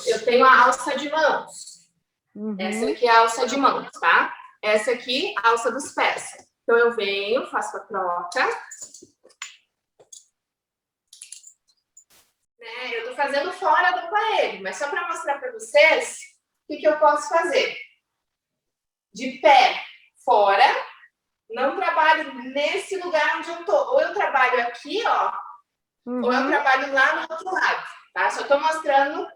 eu tenho a alça de mãos. Essa aqui é a alça de mãos, tá? Essa aqui, a alça dos pés. Então, eu venho, faço a troca. Né? Eu tô fazendo fora do aparelho, mas só para mostrar para vocês o que eu posso fazer. De pé, fora. Não trabalho nesse lugar onde eu tô. Ou eu trabalho aqui, ó, ou eu trabalho lá no outro lado, tá? Só tô mostrando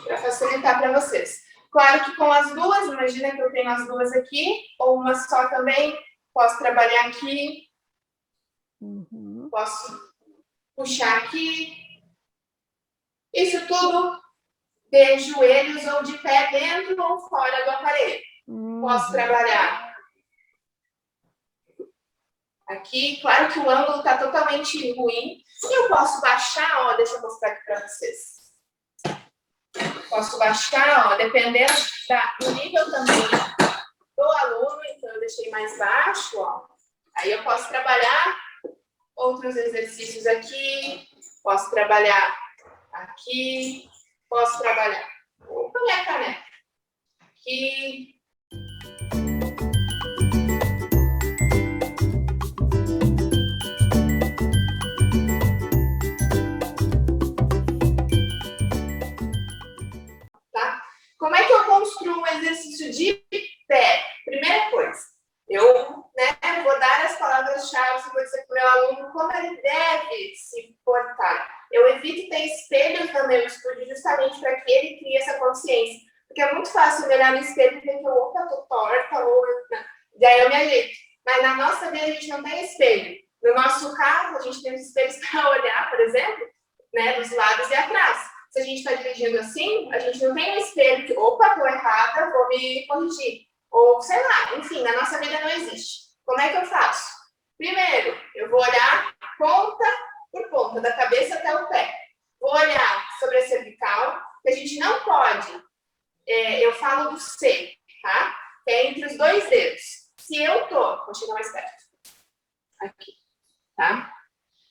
para facilitar para vocês. Claro que com as duas, imagina que eu tenho as duas aqui, ou uma só também, posso trabalhar aqui, posso puxar aqui. Isso tudo de joelhos ou de pé dentro ou fora do aparelho. Posso trabalhar aqui, claro que o ângulo está totalmente ruim. E eu posso baixar, ó, deixa eu mostrar aqui para vocês. Posso baixar, ó, dependendo do nível também do aluno, então eu deixei mais baixo, ó. Aí eu posso trabalhar outros exercícios aqui, posso trabalhar aqui, posso trabalhar com a minha caneta aqui. Como é que eu construo um exercício de pé? Primeira coisa, eu vou dar as palavras-chave, vou dizer para o meu aluno como ele deve se portar. Eu evito ter espelhos no meu estúdio justamente para que ele crie essa consciência. Porque é muito fácil olhar no espelho e ver que eu estou torta, ou daí eu me ajeito. Mas na nossa vida a gente não tem espelho. No nosso carro, a gente tem os espelhos para olhar, por exemplo, né, dos lados e atrás. Se a gente está dirigindo assim, a gente não tem um espelho que, opa, estou errada, vou me corrigir. Ou, sei lá, enfim, na nossa vida não existe. Como é que eu faço? Primeiro, eu vou olhar ponta por ponta, da cabeça até o pé. Vou olhar sobre a cervical, que a gente não pode, eu falo do C, tá? Que é entre os dois dedos. Se eu tô, vou chegar mais perto. Aqui, tá?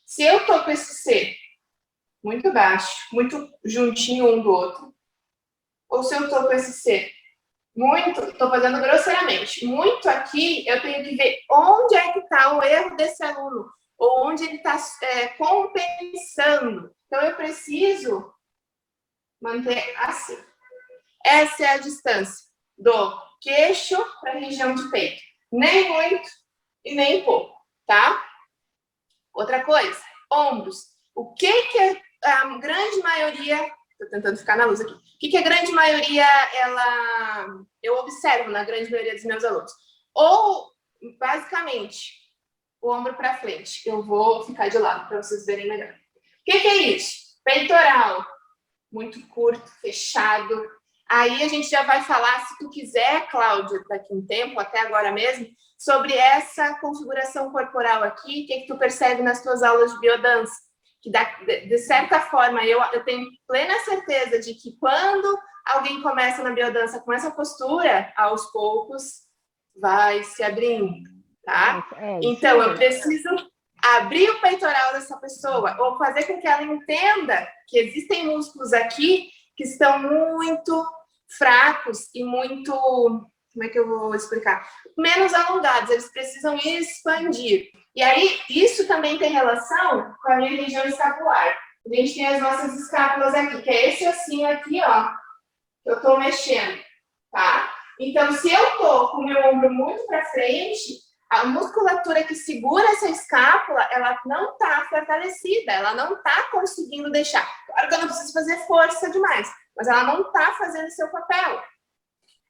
Se eu tô com esse C muito baixo, muito juntinho um do outro, ou se eu estou com esse C muito, estou fazendo grosseiramente, muito aqui, eu tenho que ver onde é que está o erro desse aluno, ou onde ele está compensando. Então, eu preciso manter assim. Essa é a distância do queixo para a região de peito. Nem muito e nem pouco, tá? Outra coisa, ombros. O que a grande maioria, estou tentando ficar na luz aqui, o que a grande maioria, eu observo na grande maioria dos meus alunos? Ou, basicamente, o ombro para frente. Eu vou ficar de lado para vocês verem melhor. O que é isso? Peitoral, muito curto, fechado. Aí a gente já vai falar, se tu quiser, Cláudia, daqui a um tempo, até agora mesmo, sobre essa configuração corporal aqui, o que tu percebe nas tuas aulas de biodança. Que de certa forma, eu tenho plena certeza de que quando alguém começa na biodança com essa postura, aos poucos vai se abrindo, tá? Então, eu preciso abrir o peitoral dessa pessoa, ou fazer com que ela entenda que existem músculos aqui que estão muito fracos e muito, como é que eu vou explicar? Menos alongados, eles precisam expandir. E aí, isso também tem relação com a minha região escapular. A gente tem as nossas escápulas aqui, que é esse ossinho aqui, ó, que eu tô mexendo, tá? Então, se eu tô com o meu ombro muito para frente, a musculatura que segura essa escápula, ela não tá fortalecida, ela não tá conseguindo deixar. Claro que eu não preciso fazer força demais, mas ela não tá fazendo seu papel.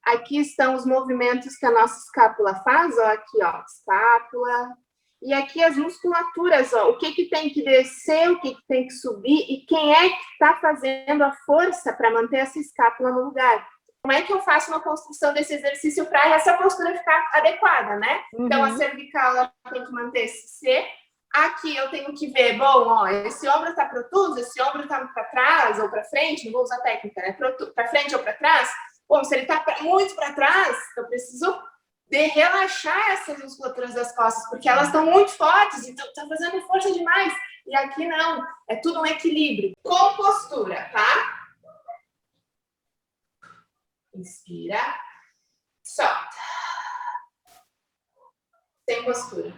Aqui estão os movimentos que a nossa escápula faz, ó, aqui, ó, escápula. E aqui as musculaturas, ó, o que tem que descer, o que tem que subir e quem é que está fazendo a força para manter essa escápula no lugar. Como é que eu faço uma construção desse exercício para essa postura ficar adequada, né? Então, a cervical ela tem que manter esse C. Aqui eu tenho que ver, bom, ó, esse ombro está protuso, esse ombro está para trás ou para frente, não vou usar técnica, né? Para frente ou para trás. Bom, se ele está muito para trás, eu preciso de relaxar essas musculaturas das costas, porque elas estão muito fortes, então está fazendo força demais. E aqui não, é tudo um equilíbrio. Com postura, tá? Inspira. Solta. Sem postura.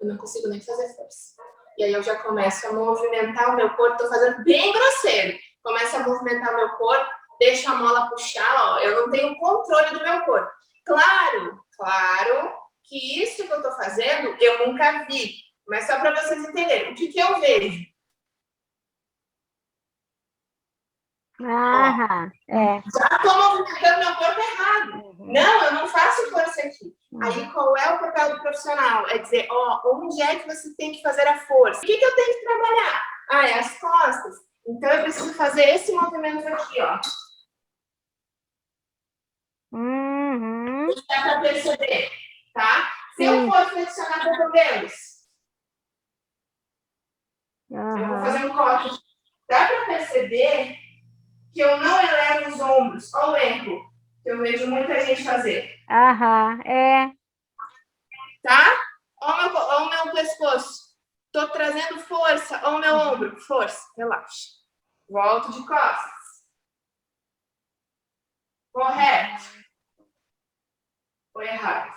Eu não consigo nem fazer força. E aí eu já começo a movimentar o meu corpo. Tô fazendo bem grosseiro. Começo a movimentar o meu corpo. Deixo a mola puxar. Ó, eu não tenho controle do meu corpo. Claro que isso que eu tô fazendo, eu nunca vi. Mas só para vocês entenderem. O que eu vejo? Já estou movimentando meu corpo errado. Não, eu não faço força aqui. Aí, qual é o papel do profissional? É dizer, onde é que você tem que fazer a força? O que eu tenho que trabalhar? É as costas. Então, eu preciso fazer esse movimento aqui, ó. Dá para perceber, tá? Se eu for flexionar cotovelos, eu vou fazer um corte. Dá para perceber que eu não elevo os ombros. Olha o erro que eu vejo muita gente fazer. Tá? Olha o meu pescoço. Tô trazendo força. Olha o meu ombro. Força. Relaxa. Volto de costas. Correto. Foi errado.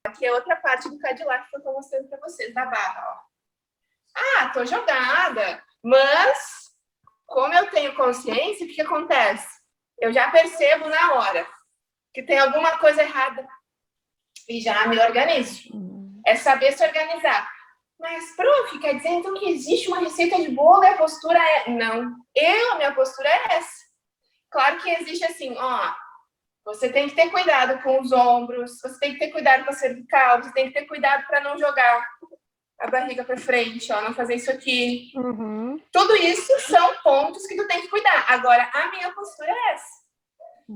Aqui é outra parte do Cadillac que eu tô mostrando para vocês, da barra, ó. Tô jogada. Mas, como eu tenho consciência, o que acontece? Eu já percebo na hora que tem alguma coisa errada e já me organizo. É saber se organizar. Mas, prof, quer dizer então que existe uma receita de bolo e a postura é... Não, a minha postura é essa. Claro que existe assim, você tem que ter cuidado com os ombros, você tem que ter cuidado com a cervical, você tem que ter cuidado para não jogar a barriga para frente, não fazer isso aqui. Tudo isso são pontos que tu tem que cuidar. Agora, a minha postura é essa.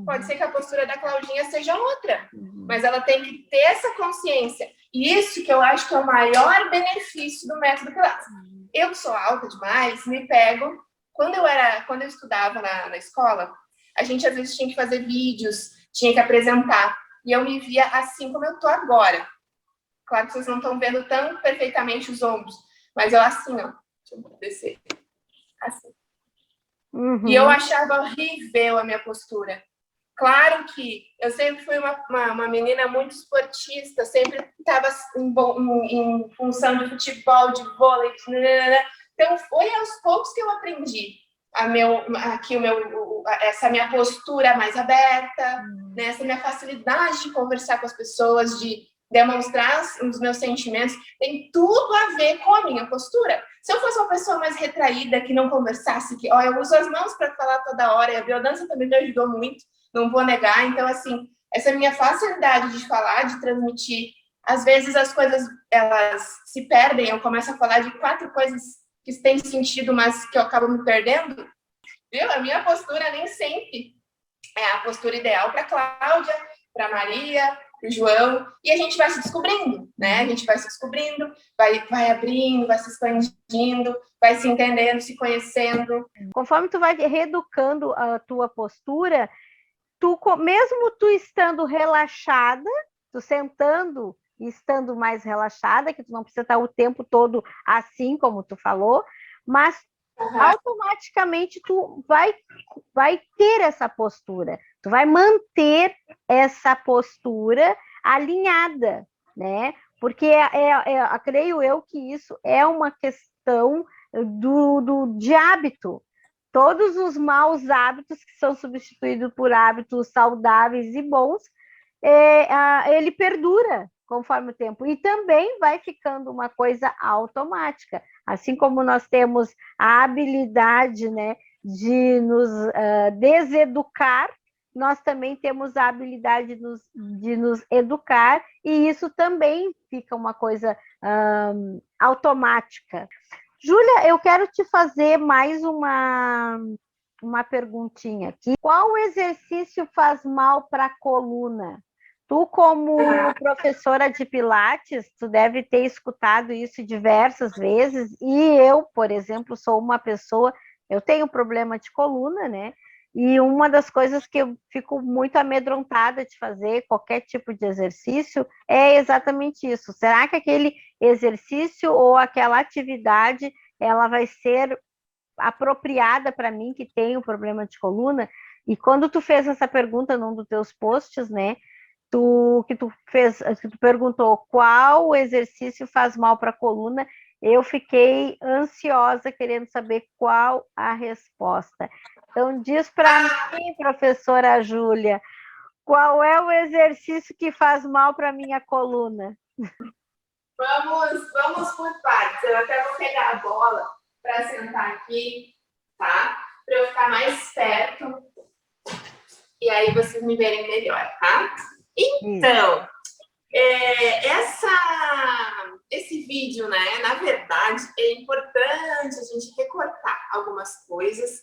Pode ser que a postura da Claudinha seja outra, mas ela tem que ter essa consciência. E isso que eu acho que é o maior benefício do método Pilates. Eu que sou alta demais, me pego... Quando eu estudava na escola, a gente às vezes tinha que fazer vídeos, tinha que apresentar. E eu me via assim como eu tô agora. Claro que vocês não estão vendo tão perfeitamente os ombros, mas eu assim, ó. Deixa eu descer. Assim. E eu achava horrível a minha postura. Claro que eu sempre fui uma menina muito esportista, sempre estava em função de futebol, de vôlei, então foi aos poucos que eu aprendi essa minha postura mais aberta, né, essa minha facilidade de conversar com as pessoas, de demonstrar os meus sentimentos, tem tudo a ver com a minha postura. Se eu fosse uma pessoa mais retraída, que não conversasse, que eu uso as mãos para falar toda hora, e a biodança também me ajudou muito, não vou negar. Então, assim, essa minha facilidade de falar, de transmitir, às vezes as coisas, elas se perdem, eu começo a falar de 4 coisas que têm sentido, mas que eu acabo me perdendo, viu? A minha postura nem sempre é a postura ideal para a Cláudia, para a Maria, para o João, e a gente vai se descobrindo, né? A gente vai se descobrindo, vai abrindo, vai se expandindo, vai se entendendo, se conhecendo. Conforme tu vai reeducando a tua postura, mesmo tu estando relaxada, tu sentando e estando mais relaxada, que tu não precisa estar o tempo todo assim, como tu falou, mas automaticamente tu vai ter essa postura, tu vai manter essa postura alinhada, né? Porque creio eu que isso é uma questão de hábito. Todos os maus hábitos que são substituídos por hábitos saudáveis e bons, ele perdura conforme o tempo. E também vai ficando uma coisa automática. Assim como nós temos a habilidade, né, de nos deseducar, nós também temos a habilidade de nos educar, e isso também fica uma coisa automática. Júlia, eu quero te fazer mais uma perguntinha aqui. Qual exercício faz mal para a coluna? Tu, como professora de Pilates, tu deve ter escutado isso diversas vezes, e eu, por exemplo, sou uma pessoa, eu tenho problema de coluna, né? E uma das coisas que eu fico muito amedrontada de fazer, qualquer tipo de exercício, é exatamente isso. Será que aquele exercício ou aquela atividade, ela vai ser apropriada para mim, que tenho problema de coluna? E quando tu fez essa pergunta num dos teus posts, né, que tu perguntou qual exercício faz mal para a coluna, eu fiquei ansiosa querendo saber qual a resposta. Então diz para mim, professora Júlia, qual é o exercício que faz mal para minha coluna? Vamos por partes. Eu até vou pegar a bola para sentar aqui, tá? Para eu ficar mais perto. E aí vocês me verem melhor, tá? Então, esse vídeo, né? Na verdade, é importante a gente recortar algumas coisas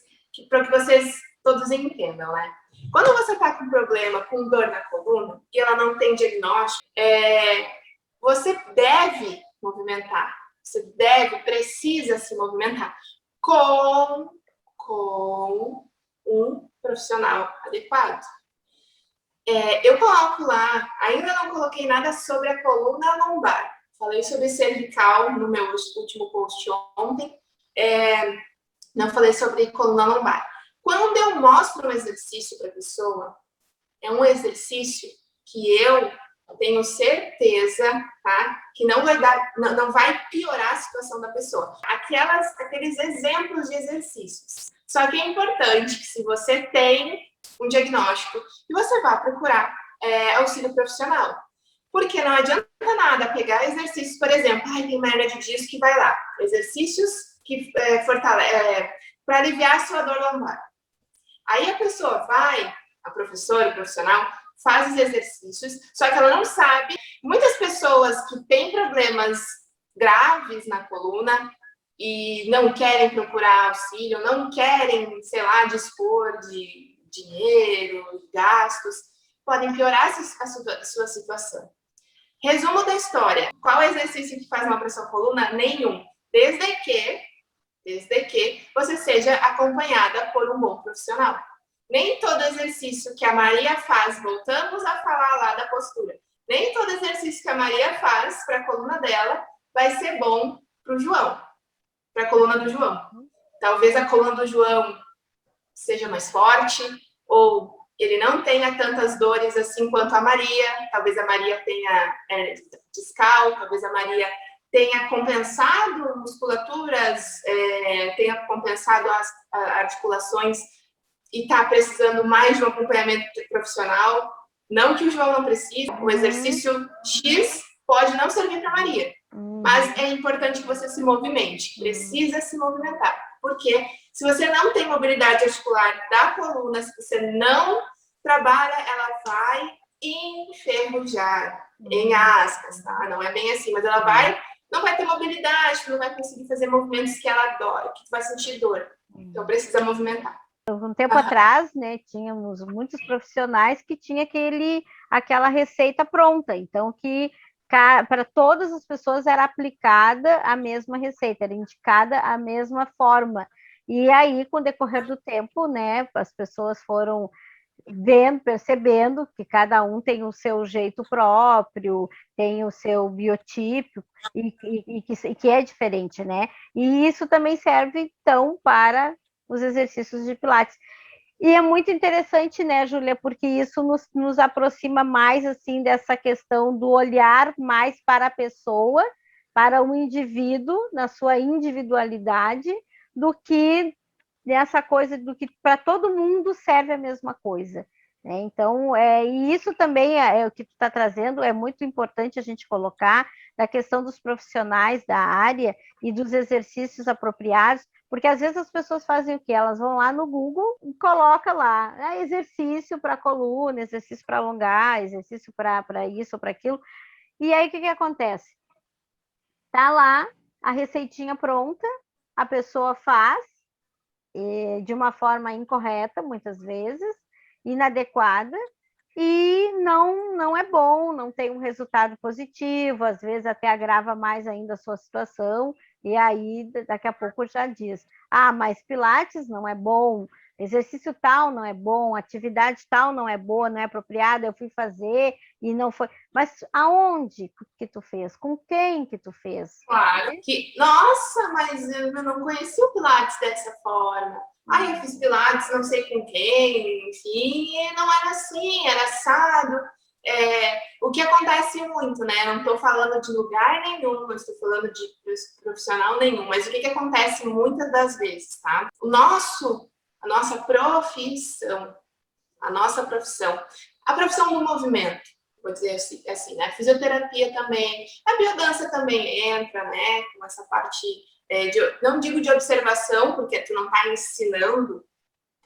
para que vocês todos entendam, né? Quando você está com problema, com dor na coluna, e ela não tem diagnóstico, você deve movimentar. Você precisa se movimentar com um profissional adequado. Eu coloco lá, ainda não coloquei nada sobre a coluna lombar. Falei sobre cervical no meu último post ontem. Não falei sobre coluna lombar. Quando eu mostro um exercício para a pessoa, é um exercício que eu tenho certeza, tá, que não vai piorar a situação da pessoa. Aqueles exemplos de exercícios. Só que é importante que, se você tem um diagnóstico, que você vá procurar auxílio profissional. Porque não adianta nada pegar exercícios, por exemplo, tem uma hernia de disco, que vai lá, exercícios que para aliviar a sua dor lombar. Aí a pessoa vai, a professora, o profissional, faz os exercícios, só que ela não sabe. Muitas pessoas que têm problemas graves na coluna e não querem procurar auxílio, não querem, sei lá, dispor de dinheiro, de gastos, podem piorar a sua situação. Resumo da história. Qual exercício que faz mal para sua coluna? Nenhum. Desde que você seja acompanhada por um bom profissional. Nem todo exercício que a Maria faz, voltamos a falar lá da postura, nem todo exercício que a Maria faz para a coluna dela vai ser bom para o João, para a coluna do João. Talvez a coluna do João seja mais forte, ou ele não tenha tantas dores assim quanto a Maria. Talvez a Maria tenha discal, talvez a Maria tenha compensado musculaturas, tenha compensado as articulações e está precisando mais de um acompanhamento profissional. Não que o João não precise, o exercício X pode não servir para a Maria, mas é importante que você se movimente, precisa se movimentar, porque se você não tem mobilidade articular da coluna, se você não trabalha, ela vai enferrujar, em aspas, tá? Não é bem assim, mas ela não vai ter mobilidade, não vai conseguir fazer movimentos que ela adora, que vai sentir dor. Então precisa movimentar. Um tempo atrás, né, tínhamos muitos profissionais que tinha aquela receita pronta, então que para todas as pessoas era aplicada a mesma receita, era indicada a mesma forma. E aí, com o decorrer do tempo, né, as pessoas foram percebendo que cada um tem o seu jeito próprio, tem o seu biotipo e que é diferente, né? E isso também serve, então, para os exercícios de Pilates. E é muito interessante, né, Júlia, porque isso nos aproxima mais, assim, dessa questão do olhar mais para a pessoa, para o indivíduo, na sua individualidade, do que nessa coisa do que para todo mundo serve a mesma coisa. Né? Então, e isso também é o que tu está trazendo, é muito importante a gente colocar da questão dos profissionais da área e dos exercícios apropriados, porque às vezes as pessoas fazem o quê? Elas vão lá no Google e colocam lá exercício para coluna, exercício para alongar, exercício para isso ou para aquilo. E aí o que acontece? Tá lá a receitinha pronta, a pessoa faz de uma forma incorreta, muitas vezes, inadequada, e não é bom, não tem um resultado positivo, às vezes até agrava mais ainda a sua situação, E aí, daqui a pouco já diz, mas Pilates não é bom, exercício tal não é bom, atividade tal não é boa, não é apropriada, eu fui fazer e não foi. Mas aonde que tu fez? Com quem que tu fez? Claro que. Nossa, mas eu não conheci o Pilates dessa forma. Eu fiz Pilates não sei com quem, enfim, e não era assim, era assado. O que acontece muito, né? Eu não estou falando de lugar nenhum, não estou falando de profissional nenhum, mas o que acontece muitas das vezes, tá? A nossa profissão, a profissão do movimento, vou dizer assim, né? A fisioterapia também, a biodança também entra, né? Com essa parte, não digo de observação, porque tu não está ensinando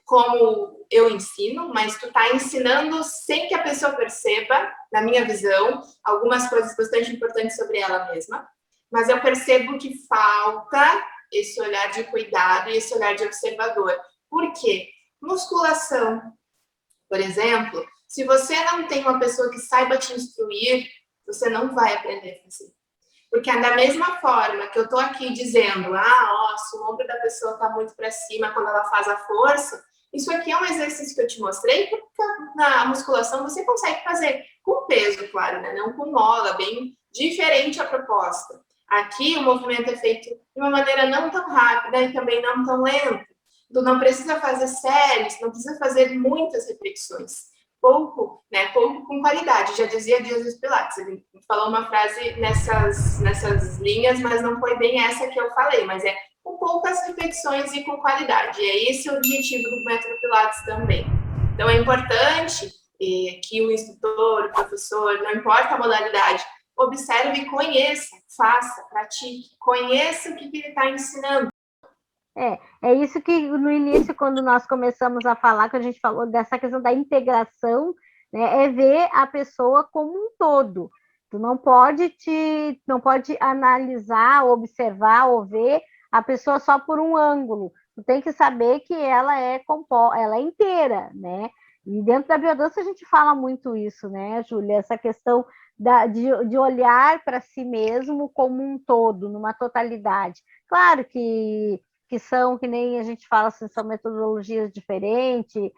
como eu ensino, mas tu está ensinando sem que a pessoa perceba, na minha visão, algumas coisas bastante importantes sobre ela mesma, mas eu percebo que falta esse olhar de cuidado e esse olhar de observador. Por quê? Musculação, por exemplo, se você não tem uma pessoa que saiba te instruir, você não vai aprender a fazer. Porque da mesma forma que eu estou aqui dizendo, se o ombro da pessoa está muito para cima quando ela faz a força, isso aqui é um exercício que eu te mostrei, porque na musculação você consegue fazer com peso, claro, né? Não com mola, bem diferente a proposta. Aqui o movimento é feito de uma maneira não tão rápida e também não tão lenta. Tu não precisa fazer séries, não precisa fazer muitas repetições. Pouco com qualidade. Já dizia Jesus Pilates, ele falou uma frase nessas linhas, mas não foi bem essa que eu falei, mas é com poucas repetições e com qualidade. E é esse o objetivo do método Pilates também. Então, é importante que o instrutor, o professor, não importa a modalidade, observe e conheça, faça, pratique, conheça o que ele está ensinando. É isso que no início, quando nós começamos a falar, que a gente falou dessa questão da integração, né, é ver a pessoa como um todo. Tu não pode analisar, observar ou ver a pessoa só por um ângulo. Tu tem que saber que ela é inteira, né? E dentro da biodança a gente fala muito isso, né, Júlia? Essa questão de olhar para si mesmo como um todo, numa totalidade. Claro que são, que nem a gente fala, assim, são metodologias diferentes,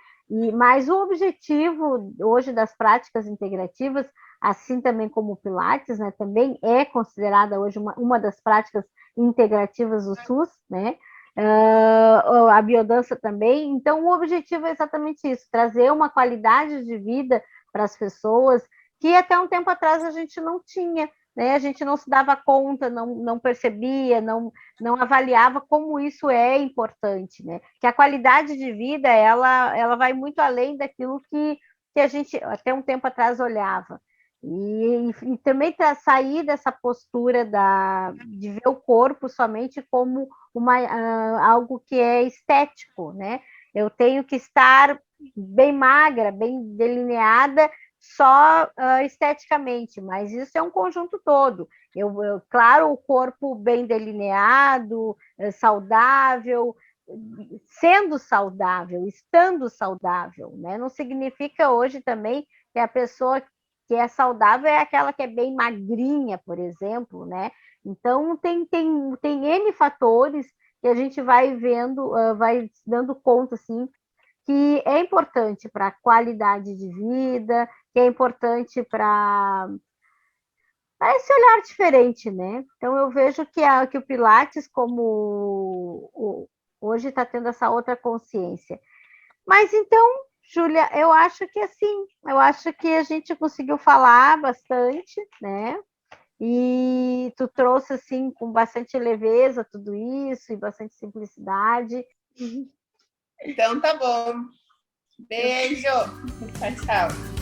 mas o objetivo hoje das práticas integrativas, assim também como o Pilates, né, também é considerada hoje uma das práticas integrativas do SUS, né? A biodança também. Então, o objetivo é exatamente isso, trazer uma qualidade de vida para as pessoas que até um tempo atrás a gente não tinha, né? A gente não se dava conta, não percebia, não avaliava como isso é importante, né? Que a qualidade de vida, ela vai muito além daquilo que a gente até um tempo atrás olhava. E também sair dessa postura de ver o corpo somente como algo que é estético, né? Eu tenho que estar bem magra, bem delineada, só esteticamente, mas isso é um conjunto todo. Claro, o corpo bem delineado, saudável, sendo saudável, estando saudável, né? Não significa hoje também que a pessoa que é saudável é aquela que é bem magrinha, por exemplo, né? Então, tem N fatores que a gente vai vendo, vai dando conta, assim, que é importante para a qualidade de vida, que é importante para esse olhar diferente, né? Então, eu vejo que o Pilates, hoje está tendo essa outra consciência. Mas, então, Júlia, eu acho que a gente conseguiu falar bastante, né? E tu trouxe, assim, com bastante leveza tudo isso e bastante simplicidade. Então, tá bom. Beijo. Tchau, tchau.